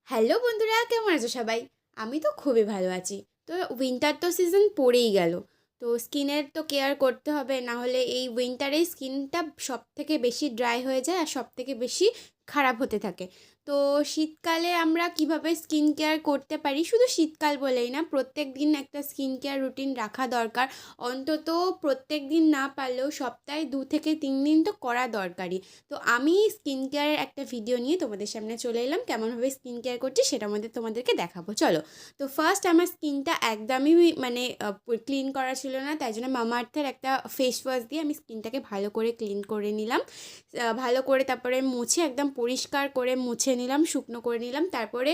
Hello বন্ধুরা, কেমন আছো সবাই? আমি তো খুবই ভালো আছি। তো উইন্টার তো সিজন পড়েই গেল। তো স্কিনের তো কেয়ার করতে হবে, না হলে এই উইন্টারেই স্কিনটা সব থেকে বেশি ড্রাই হয়ে যায় আর সব থেকে বেশি খারাপ হতে থাকে। তো শীতকালে আমরা কিভাবে স্কিন কেয়ার করতে পারি, শুধু শীতকাল বলেই না, প্রত্যেক দিন একটা স্কিন কেয়ার রুটিন রাখা দরকার। অন্তত প্রত্যেক দিন না পারলেও সপ্তাহে 2 থেকে 3 দিন তো করা দরকারই। তো আমি স্কিন কেয়ারের একটা ভিডিও নিয়ে তোমাদের সামনে চলে এলাম, কেমনভাবে স্কিন কেয়ার করছি সেটার মধ্যে তোমাদেরকে দেখাবো, চলো। তো ফার্স্ট আমার স্কিনটা একদমই মানে ক্লিন করা ছিল না, তাই জন্য মামাআর্থের একটা ফেস ওয়াশ দিয়ে আমি স্কিনটাকে ভালো করে ক্লিন করে নিলাম। ভালো করে তারপরে মুছে একদম পরিষ্কার করে মুছে নিলাম, শুকনো করে নিলাম। তারপরে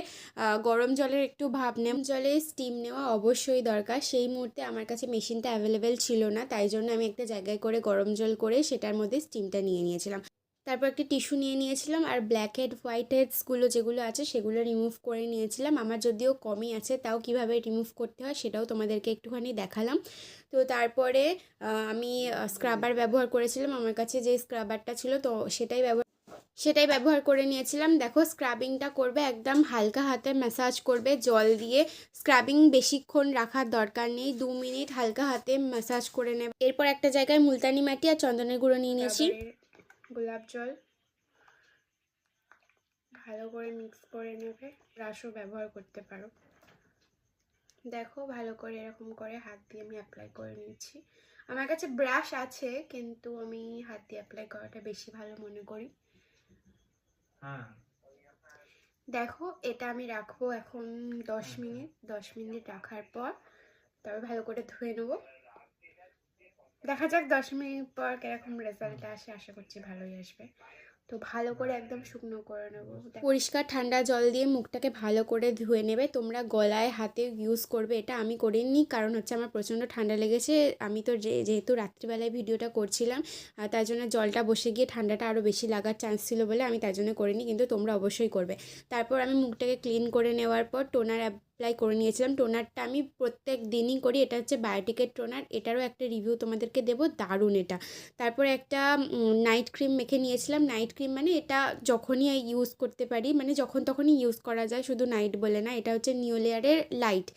গরম জলের একটু ভাপ নেম জলে স্টিম নেওয়া অবশ্যই দরকার। সেই মুহূর্তে আমার কাছে মেশিনটা অ্যাভেলেবেল ছিল না, তাই জন্য আমি একটা জায়গায় করে গরম জল করে সেটার মধ্যে স্টিমটা নিয়ে নিয়েছিলাম। তারপর একটা টিস্যু নিয়ে নিয়েছিলাম আর ব্ল্যাক হেড হোয়াইট হেডসগুলো যেগুলো আছে সেগুলো রিমুভ করে নিয়েছিলাম। আমার যদিও কমই আছে, তাও কিভাবে রিমুভ করতে হয় সেটাও তোমাদেরকে একটুখানি দেখালাম। তো তারপরে আমি স্ক্রাবার ব্যবহার করেছিলাম, আমার কাছে যে স্ক্রাবারটা ছিল তো সেটাই ব্যবহার করে নিয়েছিলাম। দেখো, স্ক্রাবিংটা করবে একদম হালকা হাতে ম্যাসাজ করবে জল দিয়ে। স্ক্রাবিং বেশিক্ষণ রাখার দরকার নেই, 2 মিনিট হালকা হাতে ম্যাসাজ করে নেবে। এরপর একটা জায়গায় মুলতানি মাটি আর চন্দনের গুঁড়ো নিয়ে নিয়েছি। গোলাপ জল ভালো করে মিক্স করে নেবে, ব্রাশও ব্যবহার করতে পারো। দেখো, ভালো করে এরকম করে হাত দিয়ে আমি অ্যাপ্লাই করে নিচ্ছি। আমার কাছে ব্রাশ আছে, কিন্তু আমি হাত দিয়ে অ্যাপ্লাই করাটা বেশি ভালো মনে করি। দেখো, এটা আমি রাখবো এখন 10 মিনিট। 10 মিনিট রাখার পর তবে ভালো করে ধুয়ে নেবো। দেখা যাক 10 মিনিট পর কিরকম রেজাল্ট আসে, আশা করছি ভালোই আসবে। তো ভালো করে একদম শুকনো করে নেব। পরিষ্কার ঠান্ডা জল দিয়ে মুখটাকে ভালো করে ধুয়ে নেবে। তোমরা গলায় হাতে ইউজ করবে, এটা আমি করিনি, কারণ হচ্ছে আমার প্রচণ্ড ঠান্ডা লেগেছে। আমি তো যেহেতু রাত্রিবেলায় ভিডিওটা করছিলাম, তার জন্য জলটা বসে গিয়ে ঠান্ডাটা আরও বেশি লাগার চান্স ছিল বলে আমি তার জন্য করিনি, কিন্তু তোমরা অবশ্যই করবে। তারপর আমি মুখটাকে ক্লিন করে নেওয়ার পর টোনার অ্যাপ্লাই করে নিয়েছিলাম। টোনারটা আমি প্রত্যেক দিনই করি, এটা হচ্ছে বায়োটিকের টোনার, এটারও একটা রিভিউ তোমাদেরকে দেবো, দারুণ এটা। তারপরে একটা নাইট ক্রিম মেখে নিয়েছিলাম। নাইট ক্রিম মানে এটা যখনই ইউজ করতে পারি, মানে যখন তখনই ইউজ করা যায়, শুধু নাইট বলে না। এটা হচ্ছে নিউলেয়ারের লাইট।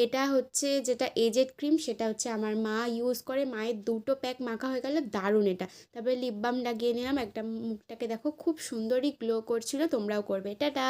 এটা হচ্ছে যেটা এজেড ক্রিম, সেটা হচ্ছে আমার মা ইউজ করে, মায়ের 2টো প্যাক মাখা হয়ে গেল, দারুণ এটা। তারপরে লিপ বাম লাগিয়ে নিলাম, একটা মুখটাকে দেখো খুব সুন্দরই গ্লো করছিল, তোমরাও করবে। টাটা।